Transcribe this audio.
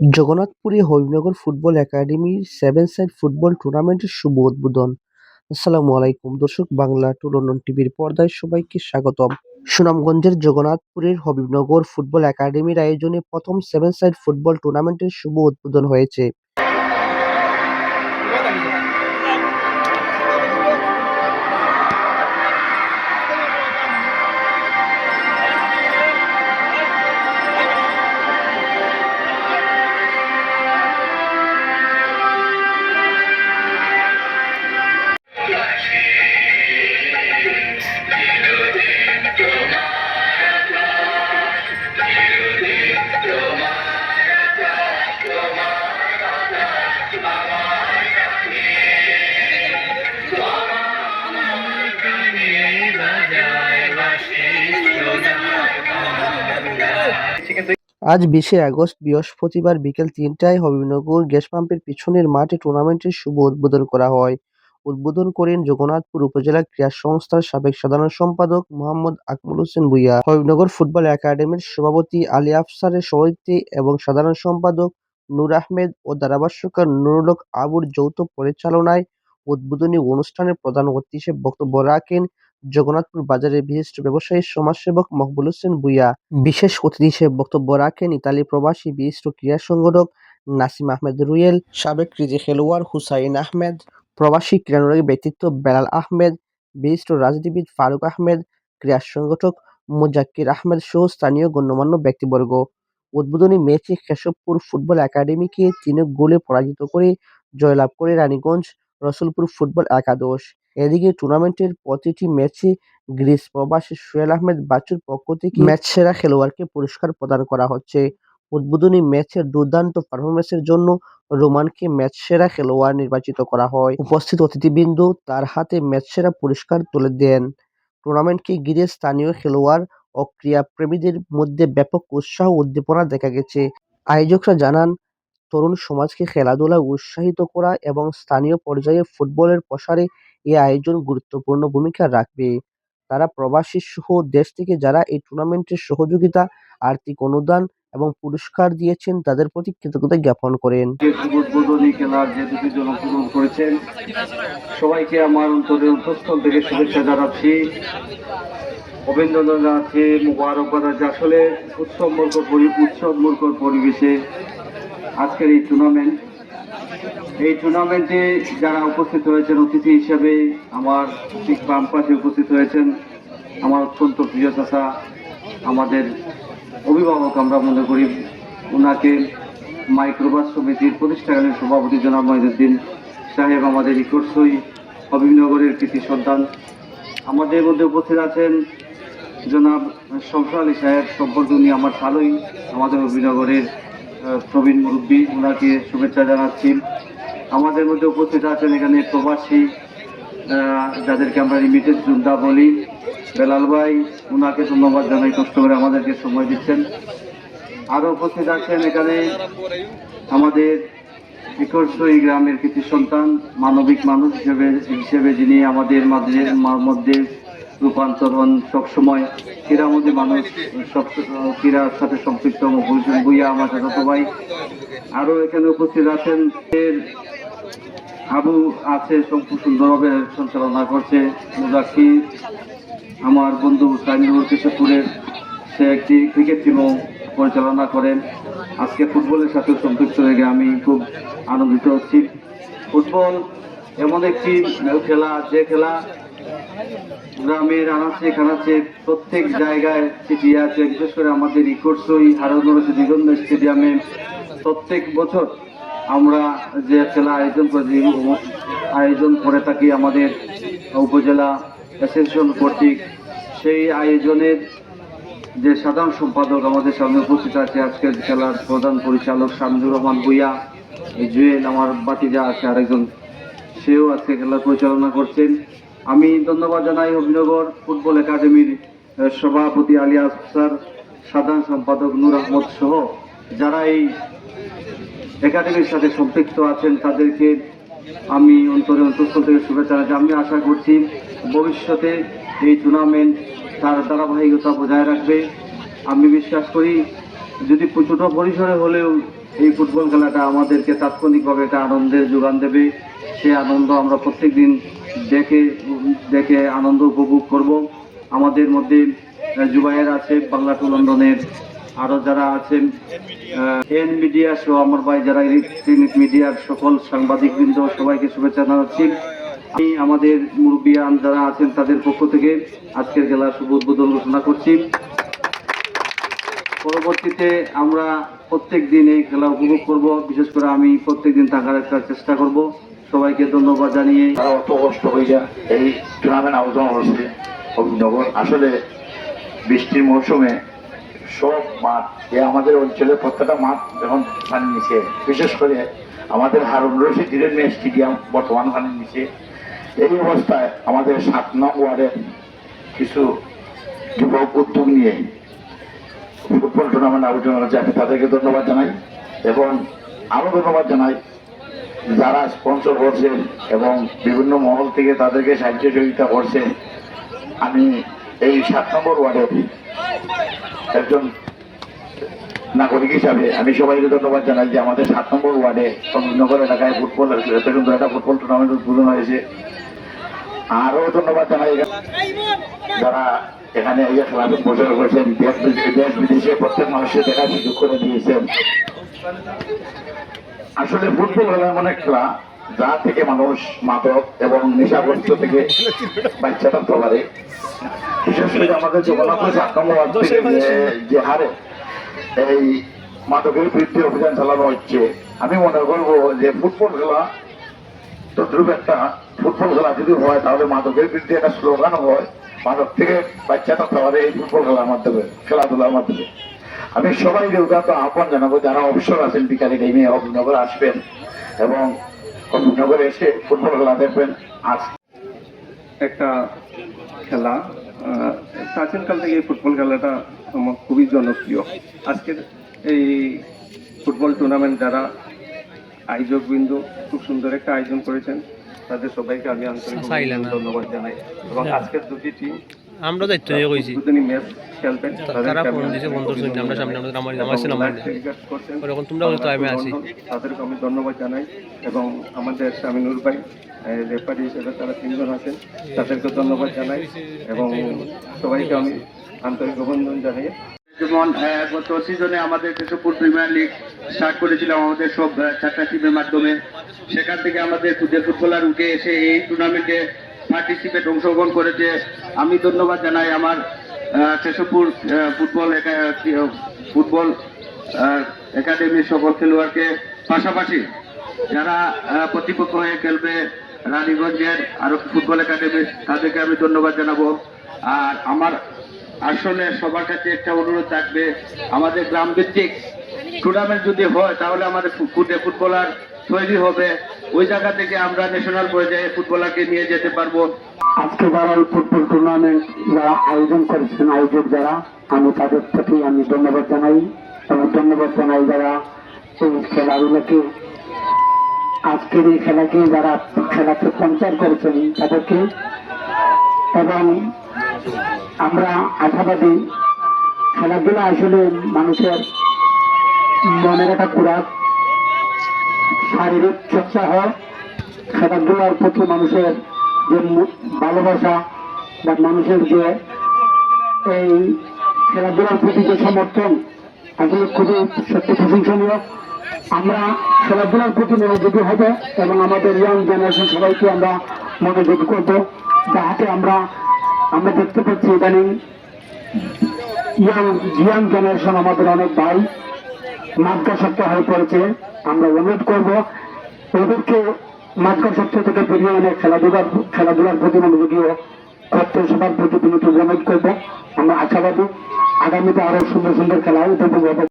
জগন্নাথপুরে হবিবনগর football একাডেমির seven side football টুর্নামেন্টের শুভ উদ্বোধন। আসসালামু আলাইকুম দর্শক, বাংলা টু লন্ডন টিভির পর্দায় সবাইকে স্বাগতম। সুনামগঞ্জের জগন্নাথপুরের হবিবনগর ফুটবল একাডেমির আয়োজনে প্রথম সেভেন সাইড ফুটবল টুর্নামেন্টের শুভ উদ্বোধন হয়েছে। আজ 20শে আগস্ট বৃহস্পতিবার বিকেল 3টায় হবিবনগর গ্যাস পাম্পের পিছনের মাঠে টুর্নামেন্টের শুভ উদ্বোধন করা হয়। উদ্বোধন করেন জগন্নাথপুর উপজেলা ক্রীড়া সংস্থার সাবেক সাধারণ সম্পাদক মোহাম্মদ আকমল হোসেন ভূঁইয়া, হবিবনগর ফুটবল একাডেমির সভাপতি আলী আফসারের সভাপতিত্বে এবং সাধারণ সম্পাদক নূর আহমেদ ও ধারাভাষ্যকার নুরুল হক আবুর যৌথ পরিচালনায় উদ্বোধনী অনুষ্ঠানে প্রধান অতিথি হিসেবে বক্তব্য রাখেন জগন্নাথপুর বাজারের বিশিষ্ট ব্যবসায়ী সমাজসেবক মকবুল হোসেন ভূঁইয়া। বিশেষ অতিথি হিসেবে বক্তব্য রাখেন ইতালি প্রবাসী বিশিষ্ট ক্রীড়া সংগঠক নাসিম আহমেদ রুয়েল, সাবেক কৃতি খেলোয়াড় হুসাইন আহমেদ, প্রবাসী ক্রীড়ানুরাগী ব্যক্তিত্ব বেলাল আহমেদ, বিশিষ্ট রাজনীতিবিদ ফারুক আহমেদ, ক্রীড়া সংগঠক মুজাক্কির আহমেদ সহ স্থানীয় গণ্যমান্য ব্যক্তিবর্গ। উদ্বোধনী ম্যাচে কেশবপুর ফুটবল একাডেমিকে 3 গোলে পরাজিত করে জয়লাভ করে রানীগঞ্জ রসুলপুর ফুটবল একাদশ। এদিকে টুর্নামেন্টের প্রতিটি ম্যাচে গ্রিস প্রবাসী সোহেল আহমেদ বাচ্চুর পক্ষ থেকে ম্যাচ সেরা খেলোয়াড়কে পুরস্কার প্রদান করা হচ্ছে। উদ্বোধনী ম্যাচের দুর্দান্ত পারফরম্যান্সের জন্য রোমানকে ম্যাচ সেরা খেলোয়াড় নির্বাচিত করা হয়। উপস্থিত অতিথিবৃন্দ তার হাতে ম্যাচ সেরা পুরস্কার তুলে দেন। টুর্নামেন্টকে ঘিরে স্থানীয় খেলোয়াড় ও ক্রীড়াপ্রেমীদের মধ্যে ব্যাপক উৎসাহ উদ্দীপনা দেখা গেছে। আয়োজকরা জানান, তরুণ সমাজকে খেলাধুলায় উৎসাহিত করা এবং স্থানীয় পর্যায়ে ফুটবলের প্রসারে এই আয়োজন গুরুত্বপূর্ণ ভূমিকা রাখবে। তারা প্রবাসী সহ দেশ থেকে যারা এই টুর্নামেন্টের সহযোগিতা, আর্থিক অনুদান এবং পুরস্কার দিয়েছেন তাদের প্রতি কৃতজ্ঞতা জ্ঞাপন করেন। উদ্বোধনী খেলার যে দুটি জন অংশগ্রহণ করেছেন সবাইকে আমার অন্তরের অন্তঃস্থল থেকে শুভেচ্ছা জানাচ্ছি, অভিনন্দন জানাচ্ছি, মুবারকবাদ জানাচ্ছি। আসলে উৎসবমুখর পরিবেশে আজকের এই টুর্নামেন্টে যারা উপস্থিত হয়েছেন অতিথি হিসেবে আমার ঠিক বাম পাশে উপস্থিত হয়েছেন আমার অত্যন্ত প্রিয় চাচা, আমাদের অভিভাবক আমরা মনে করি, ওনাকে মাইক্রোবাস সমিতির প্রতিষ্ঠাকালীন সভাপতি জনাব মহিউদ্দিন সাহেব, আমাদের নিকটসই হবিবনগরের কৃতি সন্তান। আমাদের মধ্যে উপস্থিত আছেন জনাব শমসা আলী সাহেব, সম্পর্কে উনি আমার ভালোই, আমাদের হবিবনগরের প্রবীণ মুরব্বী, ওনাকে শুভেচ্ছা জানাচ্ছি। আমাদের মধ্যে উপস্থিত আছেন এখানে প্রবাসী, যাদেরকে আমরা রিমিটেড যোদ্ধা বলি, বেলাল ভাই, ওনাকে ধন্যবাদ জানাই, কষ্ট করে আমাদেরকে সময় দিচ্ছেন। আরও উপস্থিত আছেন এখানে আমাদের নিকটসই গ্রামের কৃতি সন্তান, মানবিক মানুষ হিসেবে যিনি আমাদের মধ্যে রূপান্তর হন সবসময়, ক্রীড়ামোদী মানুষ, সব ক্রীড়ার সাথে সম্পৃক্ত ভূঁইয়া আমার চাচাত ভাই। আরও এখানে উপস্থিত আছেন আবু আছে, সুন্দরভাবে সঞ্চালনা করছে মুজাক্কির, আমার বন্ধু সাইনুর কেশবপুরের, সে একটি ক্রিকেট টিমও পরিচালনা করেন। আজকে ফুটবলের সাথে সম্পৃক্ত হয়ে আমি খুব আনন্দিত হচ্ছি। ফুটবল এমন একটি খেলা, যে খেলা গ্রামের আনাচে কানাচে প্রত্যেক জায়গায় ছিটিয়ে আছে। বিশেষ করে আমাদের নিকটসই হারুনুর দিগন্ত স্টেডিয়ামে প্রত্যেক বছর আমরা যে খেলা আয়োজন করে থাকি আমাদের উপজেলা অ্যাসোসিয়েশন কর্তৃক, সেই আয়োজনের যে সাধারণ সম্পাদক আমাদের সামনে উপস্থিত আছে, আজকের খেলার প্রধান পরিচালক শামজুর রহমান ভূঁইয়া, জুয়েল আমার বাতিজা আছে আরেকজন, সেও আজকে খেলা পরিচালনা করছেন। আমি ধন্যবাদ জানাই হবিবনগর ফুটবল একাডেমির সভাপতি আলী আফসার, সাধারণ সম্পাদক নূর আহমদ সহ যারা এই একাডেমির সাথে সম্পৃক্ত আছেন, তাদেরকে আমি অন্তঃস্থল থেকে শুভেচ্ছা জানাচ্ছি। আমি আশা করছি ভবিষ্যতে এই টুর্নামেন্ট তার ধারাবাহিকতা বজায় রাখবে। আমি বিশ্বাস করি যদি ছোট পরিসরে হলেও এই ফুটবল খেলাটা আমাদেরকে তাৎক্ষণিকভাবে একটা আনন্দের যোগান দেবে। সে আনন্দ আমরা প্রত্যেকদিন দেখে দেখে আনন্দ উপভোগ করব। আমাদের মধ্যে জুবাইর আছে বাংলা টু লন্ডনের, আরও যারা আছেন এন মিডিয়া সহ আমার ভাই যারা ইলেকট্রনিক মিডিয়ার সকল সাংবাদিকবৃন্দ, সবাইকে শুভেচ্ছা জানাচ্ছি। আমি আমাদের মুরব্বিয়ান যারা আছেন তাদের পক্ষ থেকে আজকের খেলার শুভ উদ্বোধন ঘোষণা করছি। পরবর্তীতে আমরা প্রত্যেক দিন এই খেলা উপভোগ করব, বিশেষ করে আমি প্রত্যেক দিন থাকার একটা চেষ্টা করব। সবাইকে ধন্যবাদ জানিয়ে তারা অত কষ্ট হয়ে এই টুর্নামেন্ট আয়োজন করছে অভিনগর। আসলে বৃষ্টির মৌসুমে সব মাঠ, আমাদের অঞ্চলের প্রত্যেকটা মাঠ এখন পানির নিচে, বিশেষ করে আমাদের হারুন রশিদ হিরেন স্টেডিয়াম বর্তমান পানির নিচে। এই অবস্থায় আমাদের 7 নং ওয়ার্ডের কিছু যুবক উদ্যোগ নিয়ে ফুটবল টুর্নামেন্ট আয়োজন করেছে। আমি তাদেরকে ধন্যবাদ জানাই এবং আরও ধন্যবাদ জানাই যারা স্পন্সর করছে এবং বিভিন্ন মহল থেকে তাদেরকে সাহায্য সহযোগিতা করছে। আমি এই 7 নম্বর ওয়ার্ডের একজন নাগরিক হিসাবে আমি সবাইকে ধন্যবাদ জানাই যে আমাদের 7 নম্বর ওয়ার্ডে নগর এলাকায় ফুটবল এত সুন্দর একটা ফুটবল টুর্নামেন্ট উদ্বোধন হয়েছে। আরও ধন্যবাদ জানাই যারা এখানে এই খেলাতে প্রচার করেছেন, দেশ বিদেশে প্রত্যেক মানুষের দেখার সুযোগ করে দিয়েছেন। আসলে ফুটবল হলো এমন এক খেলা যা থেকে মানুষ মাদক এবং নেশাগ্রস্ত থেকে বাচ্চা থাকতে পারে। বিশেষ করে আমাদের জগন্নাথ যে হারে এই মাদকের বিরুদ্ধে অভিযান চালানো হচ্ছে, আমি মনে করবো যে ফুটবল খেলা তদ্রুপ একটা ফুটবল খেলা যদি হয় তাহলে মাদকের বিরুদ্ধে একটা স্লোগান হয়, মাদক থেকে বাচ্চা থাকতে পারে এই ফুটবল খেলার মাধ্যমে, খেলাধুলার মাধ্যমে। আমি সবাইকে উদাহরণ আহ্বান জানাবো যারা অবসর আছেন বিকালে টাইমে অভিনগর আসবেন এবং অভিনগরে এসে ফুটবল খেলা দেখবেন। আজ একটা খেলা, প্রাচীনকাল থেকে এই ফুটবল খেলাটা আমার খুবই জনপ্রিয়। আজকের এই ফুটবল টুর্নামেন্ট যারা আয়োজকবৃন্দ খুব সুন্দর একটা আয়োজন করেছেন, তাদের সবাইকে আমি আন্তরিক ধন্যবাদ জানাই। এবং আজকের দুটি টিম আমরা দায়িত্ব নিয়ে কইছি দুজনই ম্যাচ খেলবেন, তারা ফোন দিছে বন্ধুর জন্য আমরা সামনে আমাদের আমার নাম্বার এরকম তোমরা হয়তো আমি আছি, তাদেরকে আমি ধন্যবাদ জানাই। এবং আমাদের শামিনুর ভাই রেফারি হিসেবে তারা 3 জন আছেন, তাদেরকে ধন্যবাদ জানাই এবং সবাইকে আমি আন্তরিক অভিনন্দন জানাই। যেমন গত সিজনে আমাদের কেশবপুর প্রিমিয়ার লিগ স্টার্ট করেছিলাম আমাদের সব 4টা টিমের মাধ্যমে। সেখান থেকে আমাদের খুদের ফুটবলার উঠে এসে এই টুর্নামেন্টে অংশগ্রহণ করেছে। আমি ধন্যবাদ জানাই আমার কেশবপুর ফুটবল একাডেমির সকল খেলোয়াড়কে, পাশাপাশি যারা প্রতিপক্ষ হয়ে খেলবে রানীগঞ্জের আরো ফুটবল একাডেমি, তাদেরকে আমি ধন্যবাদ জানাবো। আর আমার আসলে সবার কাছে একটা অনুরোধ থাকবে, আমাদের গ্রাম ভিত্তিক টুর্নামেন্ট যদি হয় তাহলে আমাদের ফুটবলার তৈরি হবে, ওই জায়গা থেকে আমরা ন্যাশনাল পর্যায়ে ফুটবলারকে নিয়ে যেতে পারবো। আজকে যারা এই ফুটবল টুর্নামেন্ট যারা আয়োজন করেছেন, আয়োজক যারা, আমি তাদের প্রতি আমি ধন্যবাদ জানাই এবং ধন্যবাদ জানাই যারা এই খেলাগুলোকে, আজকের এই খেলাকে যারা খেলাতে স্পন্সর করেছেন তাদেরকে। এবং আমরা আশাবাদী খেলাধুলা আসলে মানুষের মনের একটা খোরাক, শারীরিক চর্চা হয়, খেলাধুলার প্রতি মানুষের যে ভালোবাসা বা মানুষের যে এই খেলাধুলার প্রতি যে সমর্থন আসলে খুবই সত্যি প্রশংসনীয়। আমরা খেলাধুলার প্রতি মনোযোগী হব এবং আমাদের ইয়াং জেনারেশন সবাইকে আমরা মনোযোগী করবো, যাহাতে আমরা দেখতে পাচ্ছি ইদানিং ইয়াং জেনারেশন আমাদের অনেক ভাই মাদকাসক্ত হয়ে পড়েছে। আমরা অনুরোধ করবো ওদেরকে মাদকাসক্ত থেকে বেরিয়ে এনে খেলাধুলার প্রতি মনোযোগী করতে সবার প্রতি বিনীত অনুরোধ করবো। আমরা আশাবাদী আগামীতে আরো সুন্দর সুন্দর খেলা উপভোগ হবে।